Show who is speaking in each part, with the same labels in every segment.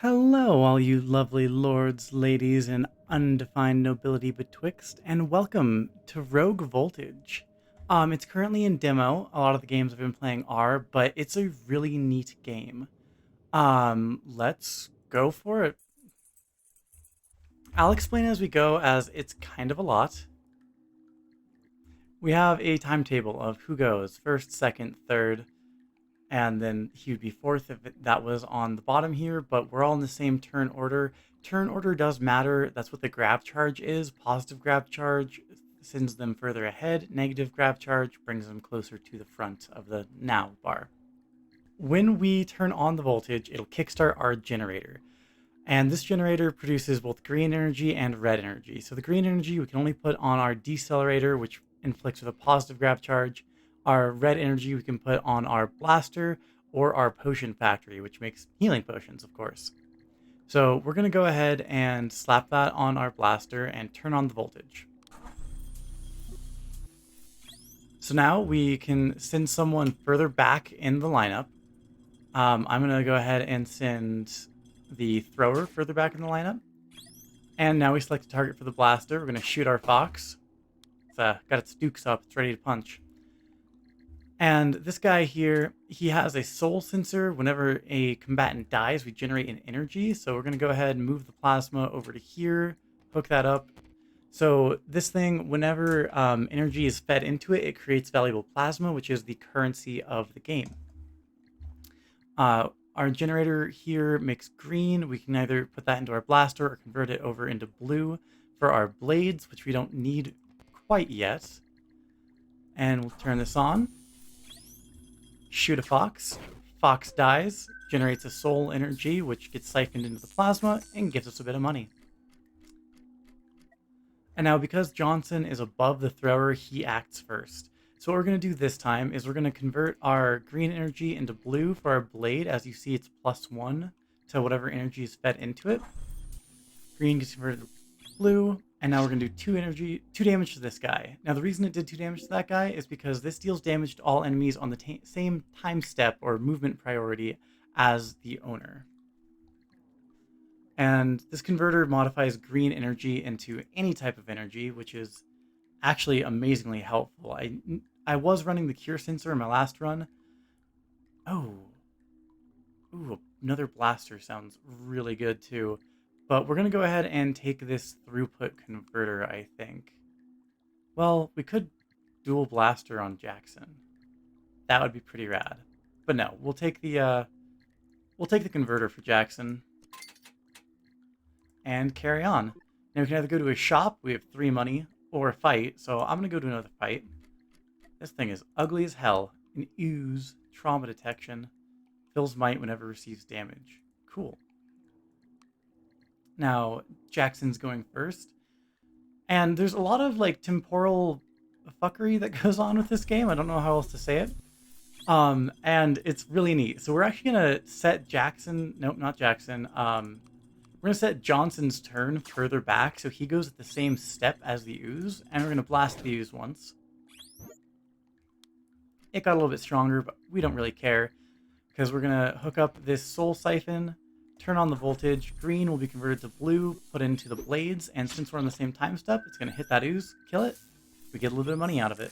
Speaker 1: Hello, all you lovely lords, ladies, and undefined nobility betwixt, and welcome to Rogue Voltage. It's currently in demo. A lot of the games I've been playing are, but it's a really neat game. Let's go for it. I'll explain as we go, as it's kind of a lot. We have a timetable of who goes first, second, third, and then he would be fourth if that was on the bottom here, but we're all in the same turn order. Turn order does matter. That's what the grab charge is. Positive grab charge sends them further ahead. Negative grab charge brings them closer to the front of the now bar. When we turn on the voltage, it'll kickstart our generator. And this generator produces both green energy and red energy. So the green energy we can only put on our decelerator, which inflicts with a positive grab charge. Our red energy we can put on our blaster or our potion factory, which makes healing potions, of course. So we're going to go ahead and slap that on our blaster and turn on the voltage. So now we can send someone further back in the lineup. I'm going to go ahead and send the thrower further back in the lineup. And now we select a target for the blaster. We're going to shoot our fox. It's got its dukes up. It's ready to punch. And this guy here, he has a soul sensor. Whenever a combatant dies, we generate an energy. So we're going to go ahead and move the plasma over to here, hook that up. So this thing, whenever energy is fed into it, it creates valuable plasma, which is the currency of the game. Our generator here makes green. We can either put that into our blaster or convert it over into blue for our blades, which we don't need quite yet. And we'll turn this on. Shoot a fox. Fox dies, generates a soul energy, which gets siphoned into the plasma and gives us a bit of money. And now because Johnson is above the thrower, he acts first. So what we're going to do this time is we're going to convert our green energy into blue for our blade. As you see, it's +1 to whatever energy is fed into it. Green gets converted to blue. And now we're going to do 2 damage to this guy. Now the reason it did 2 damage to that guy is because this deals damage to all enemies on the same time step or movement priority as the owner. And this converter modifies green energy into any type of energy, which is actually amazingly helpful. I was running the cure sensor in my last run. Oh. Ooh, another blaster sounds really good too. But we're going to go ahead and take this throughput converter, I think. Well, we could dual blaster on Jackson. That would be pretty rad. But no, we'll take the converter for Jackson and carry on. Now we can either go to a shop, we have 3 money, or a fight. So I'm going to go to another fight. This thing is ugly as hell. An ooze, trauma detection, fills might whenever receives damage. Cool. Now, Jackson's going first. And there's a lot of, like, temporal fuckery that goes on with this game. I don't know how else to say it. And it's really neat. So we're actually going to set Jackson... Nope, not Jackson. We're going to set Johnson's turn further back, so he goes at the same step as the ooze. And we're going to blast the ooze once. It got a little bit stronger, but we don't really care. Because we're going to hook up this soul siphon... Turn on the voltage. Green will be converted to blue, put into the blades, and since we're on the same time step, it's going to hit that ooze, kill it. We get a little bit of money out of it.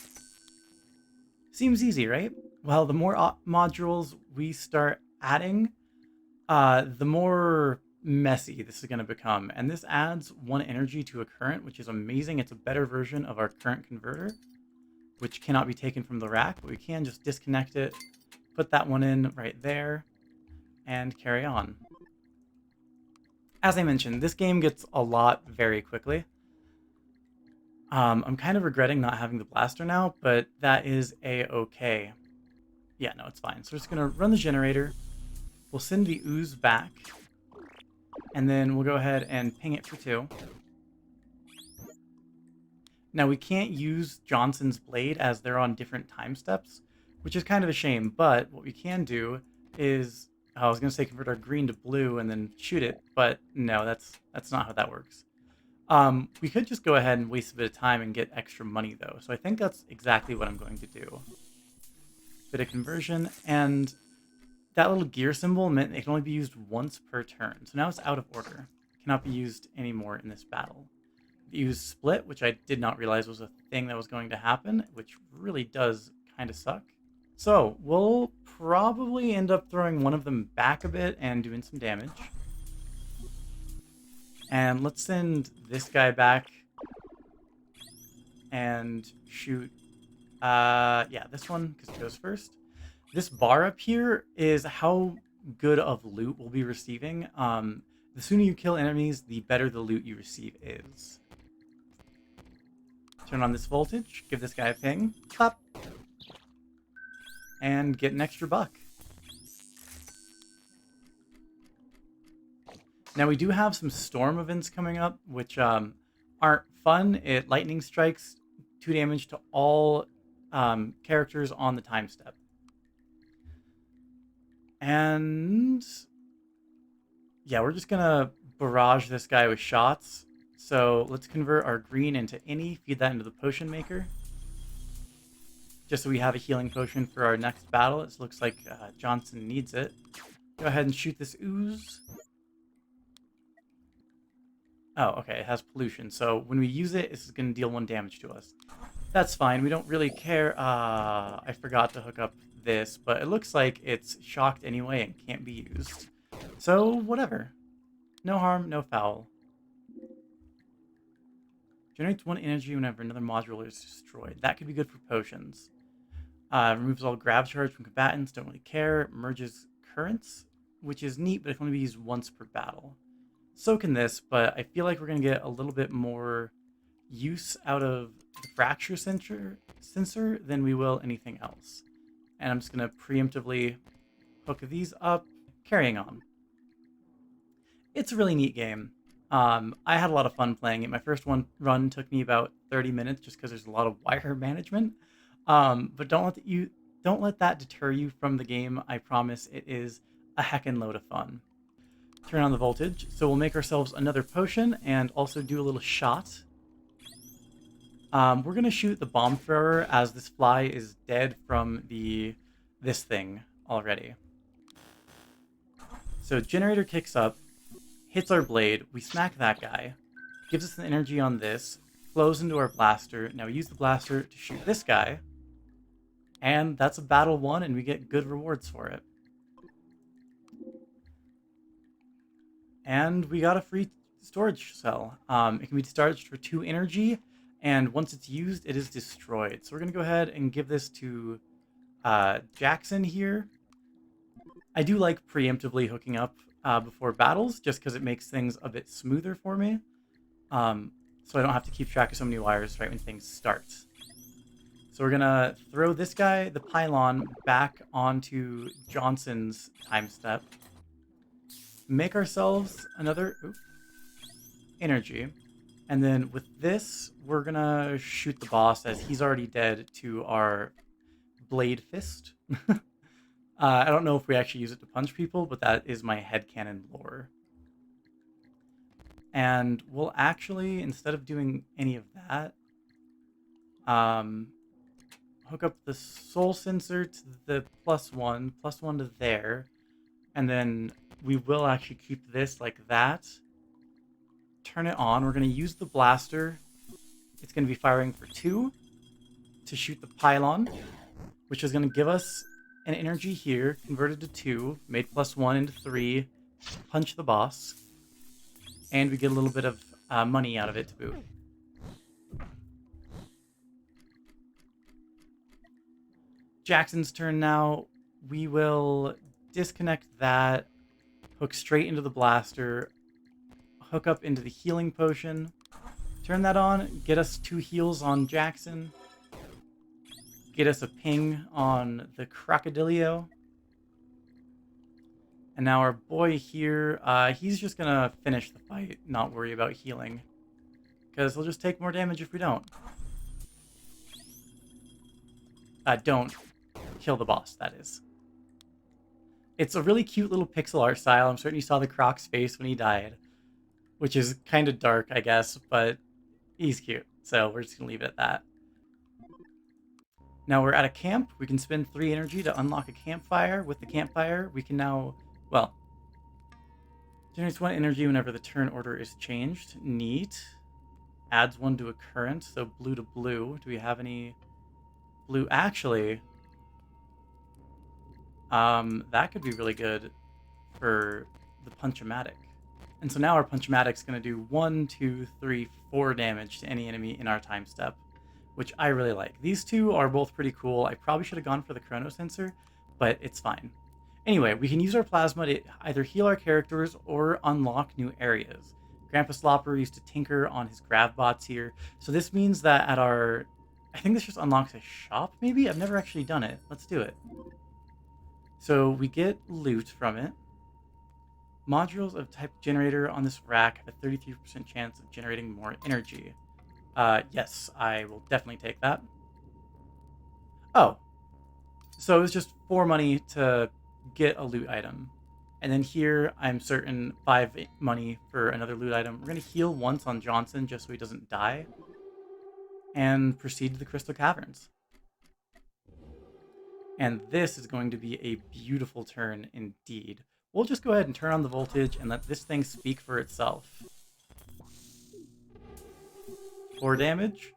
Speaker 1: Seems easy, right? Well, the more modules we start adding, the more messy this is going to become. And this adds 1 energy to a current, which is amazing. It's a better version of our current converter, which cannot be taken from the rack, but we can just disconnect it, put that one in right there, and carry on. As I mentioned, this game gets a lot very quickly. I'm kind of regretting not having the blaster now, but that is a-okay. Yeah, no, it's fine. So we're just going to run the generator. We'll send the ooze back. And then we'll go ahead and ping it for 2. Now, we can't use Johnson's blade as they're on different time steps, which is kind of a shame. But what we can do is... I was going to say convert our green to blue and then shoot it, but no, that's not how that works. We could just go ahead and waste a bit of time and get extra money, though. So I think that's exactly what I'm going to do. Bit of conversion, and that little gear symbol meant it can only be used once per turn. So now it's out of order. It cannot be used anymore in this battle. Use split, which I did not realize was a thing that was going to happen, which really does kind of suck. So we'll probably end up throwing one of them back a bit and doing some damage. And let's send this guy back and shoot, yeah, this one, because it goes first. This bar up here is how good of loot we'll be receiving. The sooner you kill enemies, the better the loot you receive is. Turn on this voltage, give this guy a ping, pop, and get an extra buck. Now we do have some storm events coming up, which aren't fun. It lightning strikes 2 damage to all characters on the time step. And yeah, we're just gonna barrage this guy with shots. So let's convert our green into any, feed that into the potion maker. Just so we have a healing potion for our next battle. It looks like Johnson needs it. Go ahead and shoot this ooze. Oh, okay, it has pollution. So when we use it, this is going to deal 1 damage to us. That's fine. We don't really care. I forgot to hook up this, but it looks like it's shocked anyway and can't be used. So whatever. No harm, no foul. Generates 1 energy whenever another module is destroyed. That could be good for potions. Removes all grab charge from combatants. Don't really care. Merges currents, which is neat, but it can only be used once per battle. So can this, but I feel like we're going to get a little bit more use out of the fracture sensor than we will anything else. And I'm just going to preemptively hook these up, carrying on. It's a really neat game. I had a lot of fun playing it. My first run took me about 30 minutes just because there's a lot of wire management. But don't let that deter you from the game. I promise it is a heckin' load of fun. Turn on the voltage. So we'll make ourselves another potion and also do a little shot. We're going to shoot the bomb thrower as this fly is dead from this thing already. So generator kicks up, hits our blade, we smack that guy, gives us an energy on this, flows into our blaster. Now we use the blaster to shoot this guy, and that's a battle won, and we get good rewards for it. And we got a free storage cell. It can be discharged for 2 energy, and once it's used, it is destroyed. So we're going to go ahead and give this to Jackson here. I do like preemptively hooking up before battles, just because it makes things a bit smoother for me. So I don't have to keep track of so many wires right when things start. So we're going to throw this guy, the pylon, back onto Johnson's time step. Make ourselves another energy. And then with this, we're going to shoot the boss as he's already dead to our blade fist. I don't know if we actually use it to punch people, but that is my headcanon lore. And we'll actually, instead of doing any of that, hook up the soul sensor to the +1 to there, and then we will actually keep this like that. Turn it on. We're going to use the blaster. It's going to be firing for 2 to shoot the pylon, which is going to give us an energy here, converted to 2, made +1 into 3, punch the boss, and we get a little bit of money out of it to boot. Jackson's turn now. We will disconnect that, hook straight into the blaster, hook up into the healing potion, turn that on, get us 2 heals on Jackson, get us a ping on the Crocodilio. And now our boy here, he's just going to finish the fight, not worry about healing. Because he'll just take more damage if we don't. Don't kill the boss, that is. It's a really cute little pixel art style. I'm certain you saw the Croc's face when he died. Which is kind of dark, I guess, but he's cute. So we're just going to leave it at that. Now we're at a camp. We can spend 3 energy to unlock a campfire. With the campfire, we can now, well, generates 1 energy whenever the turn order is changed. Neat. Adds 1 to a current, so blue to blue. Do we have any blue? Actually, that could be really good for the Punch-O-Matic. And so now our Punch-O-Matic is going to do 1, 2, 3, 4 damage to any enemy in our time step, which I really like. These two are both pretty cool. I probably should have gone for the Chrono Sensor, but it's fine. Anyway, we can use our plasma to either heal our characters or unlock new areas. Grandpa Slopper used to tinker on his grav bots here, so this means that at our... I think this just unlocks a shop, maybe? I've never actually done it. Let's do it. So we get loot from it. Modules of type generator on this rack have a 33% chance of generating more energy. Yes, I will definitely take that. Oh, so it was just 4 money to get a loot item. And then here, I'm certain 5 money for another loot item. We're going to heal once on Johnson just so he doesn't die. And proceed to the Crystal Caverns. And this is going to be a beautiful turn indeed. We'll just go ahead and turn on the voltage and let this thing speak for itself. 4 damage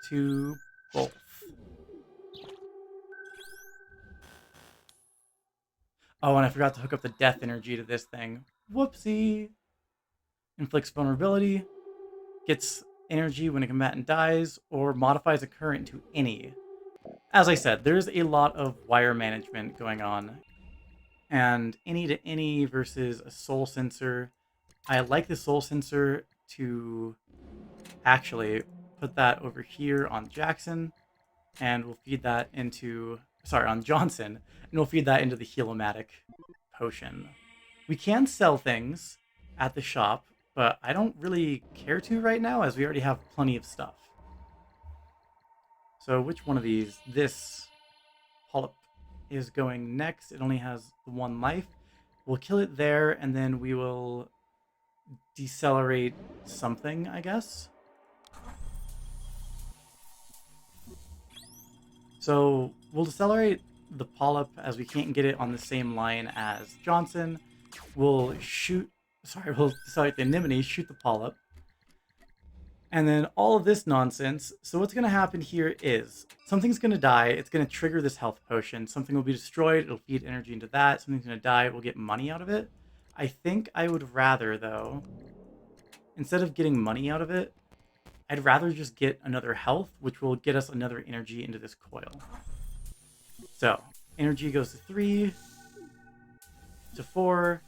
Speaker 1: to both. Oh, and I forgot to hook up the death energy to this thing. Whoopsie. Inflicts vulnerability. Gets energy when a combatant dies, or modifies a current to any. As I said, there's a lot of wire management going on. And any to any versus a soul sensor. I like the soul sensor to actually put that over here on Jackson. And we'll feed that into... Sorry, on Johnson. And we'll feed that into the Healomatic potion. We can sell things at the shop, but I don't really care to right now, as we already have plenty of stuff. So which one of these? This polyp is going next. It only has 1 life. We'll kill it there, and then we will decelerate something, I guess. So we'll decelerate the polyp as we can't get it on the same line as Johnson. We'll decelerate the anemone, shoot the polyp. And then all of this nonsense. So what's going to happen here is something's going to die. It's going to trigger this health potion. Something will be destroyed. It'll feed energy into that. Something's going to die. We'll get money out of it. I think I would rather, though, instead of getting money out of it, I'd rather just get another health, which will get us another energy into this coil. So, energy goes to 3, to 4,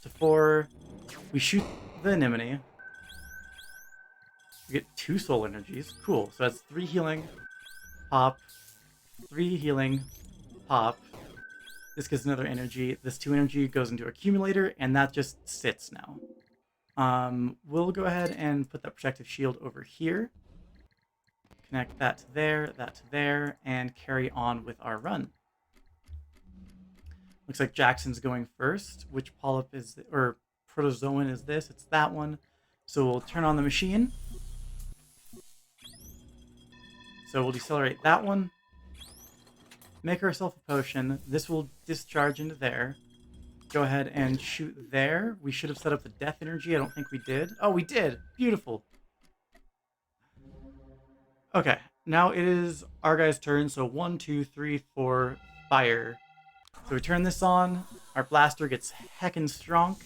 Speaker 1: to 4. We shoot the anemone. We get 2 soul energies. Cool. So that's 3 healing, pop, 3 healing, pop. This gets another energy. This 2 energy goes into accumulator, and that just sits now. We'll go ahead and put that protective shield over here. Connect that to there, and carry on with our run. Looks like Jackson's going first. Which polyp is or protozoan is this? It's that one. So we'll turn on the machine. So we'll decelerate that one. Make ourselves a potion. This will discharge into there. Go ahead and shoot there. We should have set up the death energy. I don't think we did. Oh, we did. Beautiful. Okay, now it is our guy's turn. So 1, 2, 3, 4, fire. So we turn this on. Our blaster gets heckin' strong.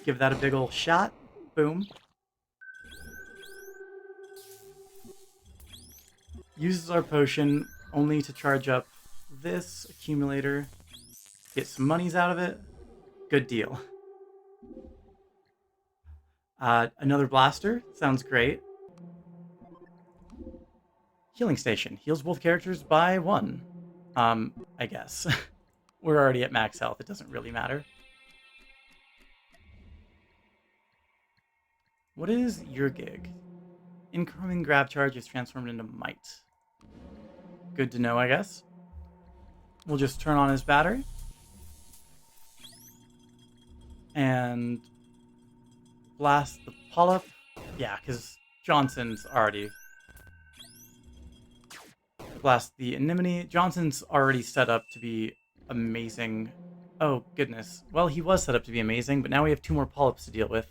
Speaker 1: Give that a big ol' shot. Boom. Uses our potion only to charge up this accumulator. Get some monies out of it. Good deal. Another blaster. Sounds great. Healing station. Heals both characters by 1. I guess. We're already at max health. It doesn't really matter. What is your gig? Incoming grab charge is transformed into might. Good to know, I guess. We'll just turn on his battery. And blast the polyp. Yeah, because Johnson's already blast the anemone. Johnson's already set up to be amazing. Oh, goodness. Well, he was set up to be amazing, but now we have 2 more polyps to deal with.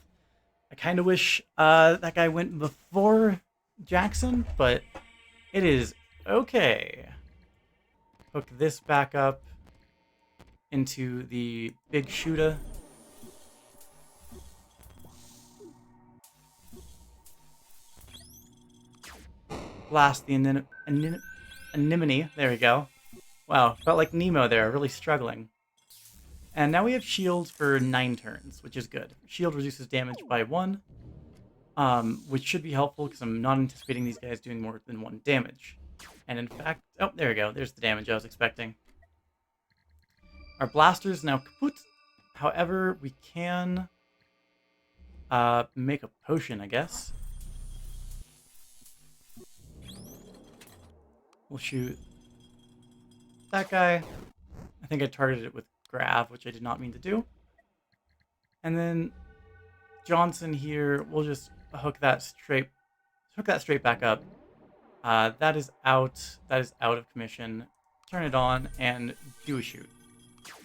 Speaker 1: I kind of wish that guy went before Jackson, but it is okay. Hook this back up into the big shooter. Blast the anemone. There we go. Wow, felt like Nemo there, really struggling. And now we have shields for 9 turns, which is good. Shield reduces damage by 1, which should be helpful because I'm not anticipating these guys doing more than 1 damage. And in fact, oh, there we go. There's the damage I was expecting. Our blaster's now kaput. However, we can make a potion, I guess. We'll shoot that guy. I think I targeted it with Grav, which I did not mean to do. And then Johnson here, we'll just hook that straight back up. That is out. That is out of commission. Turn it on and do a shoot.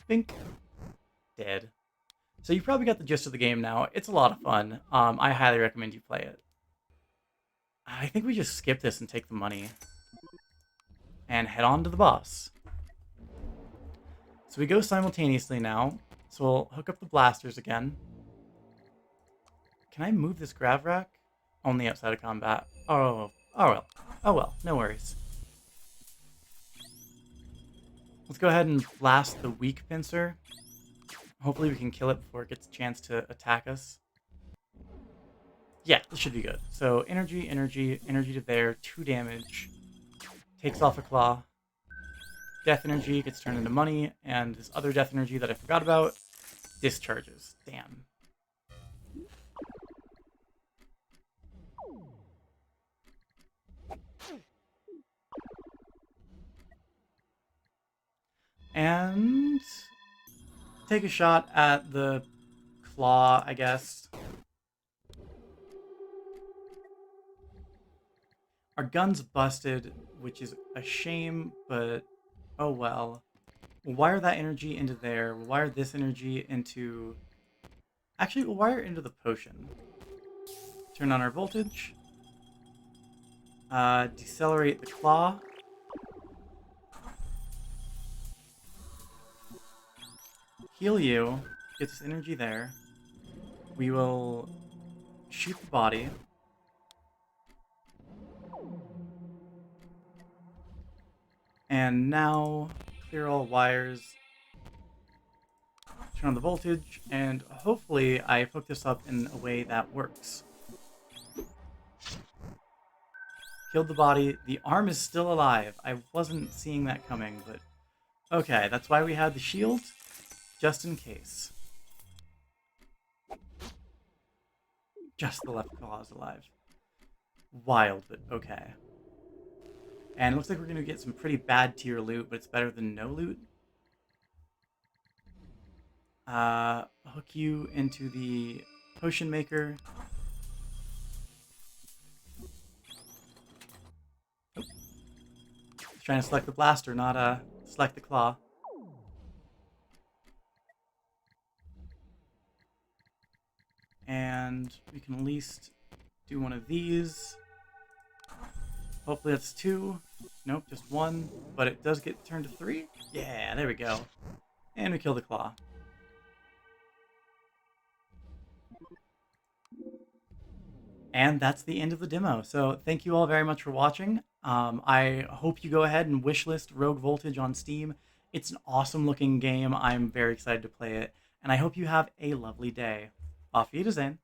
Speaker 1: Bink. Dead. So you probably got the gist of the game now. It's a lot of fun. I highly recommend you play it. I think we just skip this and take the money. And head on to the boss. So we go simultaneously now. So we'll hook up the blasters again. Can I move this grav rack? Only outside of combat. Oh well. Oh well, no worries. Let's go ahead and blast the weak pincer. Hopefully we can kill it before it gets a chance to attack us. Yeah, this should be good. So energy to there, 2 damage. Takes off a claw. Death energy gets turned into money, and this other death energy that I forgot about discharges. Damn. And take a shot at the claw, I guess. Our gun's busted, which is a shame, but oh well. We'll wire that energy into there. We'll wire this energy into... Actually, we'll wire it into the potion. Turn on our voltage. Decelerate the claw. Heal you. Get this energy there. We will shoot the body. And now, clear all wires. Turn on the voltage, and hopefully I've hooked this up in a way that works. Killed the body. The arm is still alive. I wasn't seeing that coming, but... Okay, that's why we had the shield. Just in case. Just the left claw is alive. Wild, but okay. And it looks like we're going to get some pretty bad tier loot, but it's better than no loot. Hook you into the potion maker. Oh. Trying to select the blaster, not select the claw. And we can at least do one of these. Hopefully that's 2. Nope, just 1. But it does get turned to 3. Yeah, there we go. And we kill the claw. And that's the end of the demo. So thank you all very much for watching. I hope you go ahead and wishlist Rogue Voltage on Steam. It's an awesome looking game. I'm very excited to play it. And I hope you have a lovely day. Auf Wiedersehen.